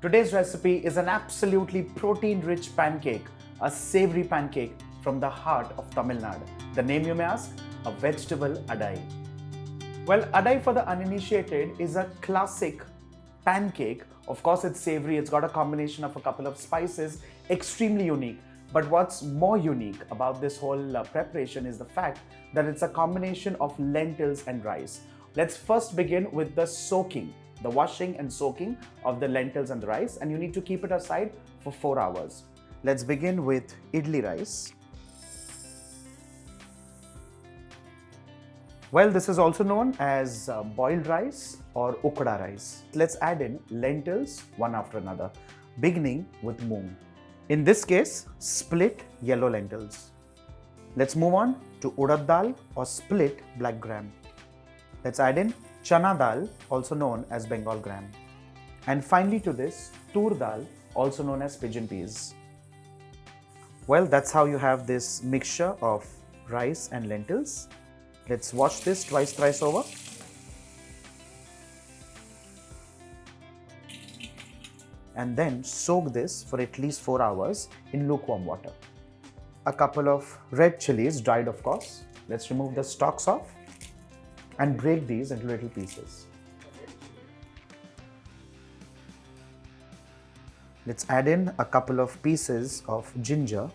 Today's recipe is an absolutely protein-rich pancake, a savory pancake from the heart of Tamil Nadu. The name you may ask? A vegetable adai. Well, adai for the uninitiated is a classic pancake. Of course, it's savory, it's got a combination of a couple of spices, extremely unique. But what's more unique about this whole preparation is the fact that it's a combination of lentils and rice. Let's first begin with the soaking, the washing and soaking of the lentils and the rice, and you need to keep it aside for 4 hours. Let's begin with idli rice. Well, this is also known as boiled rice or ukda rice. Let's add in lentils one after another, beginning with moong. In this case, split yellow lentils. Let's move on to urad dal or split black gram. Let's add in chana dal, also known as Bengal gram. And finally to this, tur dal, also known as pigeon peas. Well, that's how you have this mixture of rice and lentils. Let's wash this twice, thrice over. And then soak this for at least 4 hours in lukewarm water. A couple of red chilies, dried of course. Let's remove the stalks off and break these into little pieces. Let's add in a couple of pieces of ginger.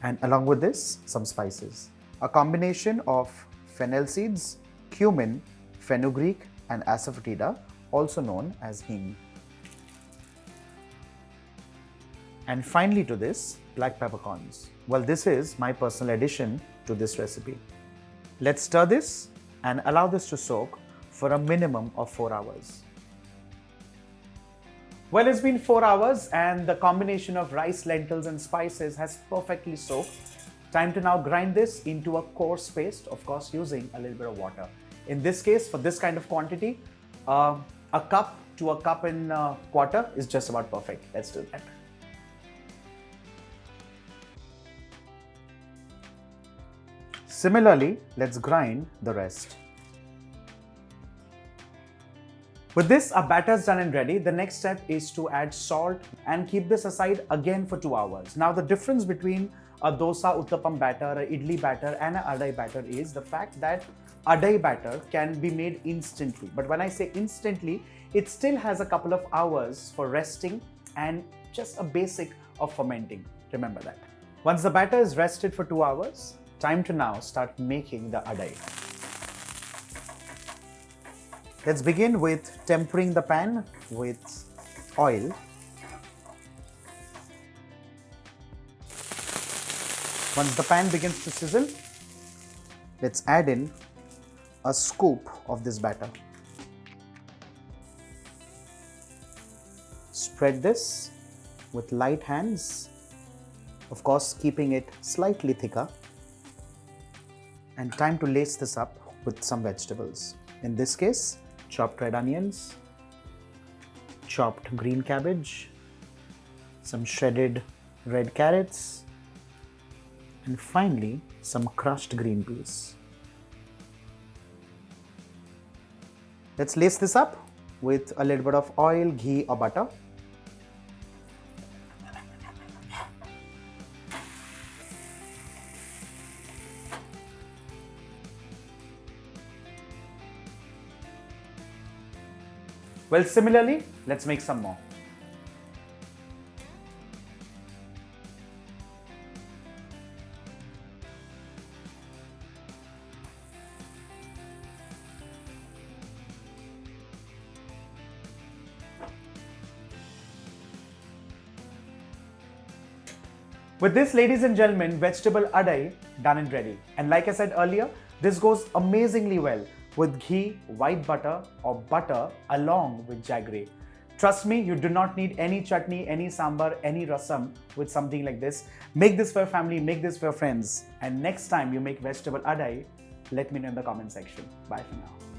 And along with this, some spices. A combination of fennel seeds, cumin, fenugreek and Asafoetida, also known as hing. And finally to this, black peppercorns. Well, this is my personal addition to this recipe. Let's stir this and allow this to soak for a minimum of 4 hours. Well, it's been 4 hours and the combination of rice, lentils and spices has perfectly soaked. Time to now grind this into a coarse paste, of course using a little bit of water. In this case, for this kind of quantity, a cup to a cup and a quarter is just about perfect. Let's do that. Similarly, let's grind the rest. With this, our batter is done and ready. The next step is to add salt and keep this aside again for 2 hours. Now, the difference between a dosa uttapam batter, a idli batter and an adai batter is the fact that adai batter can be made instantly. But when I say instantly, it still has a couple of hours for resting and just a basic of fermenting. Remember that. Once the batter is rested for 2 hours, time to now start making the adai. Let's begin with tempering the pan with oil. Once the pan begins to sizzle, let's add in a scoop of this batter. Spread this with light hands, of course keeping it slightly thicker. And time to lace this up with some vegetables. In this case, chopped red onions, chopped green cabbage, some shredded red carrots, and finally some crushed green peas. Let's lace this up with a little bit of oil, ghee or butter. Well, similarly, let's make some more. With this, ladies and gentlemen, vegetable adai done and ready. And like I said earlier, this goes amazingly well with ghee, white butter or butter along with jaggery. Trust me, you do not need any chutney, any sambar, any rasam with something like this. Make this for your family, make this for your friends. And next time you make vegetable adai, let me know in the comment section. Bye for now.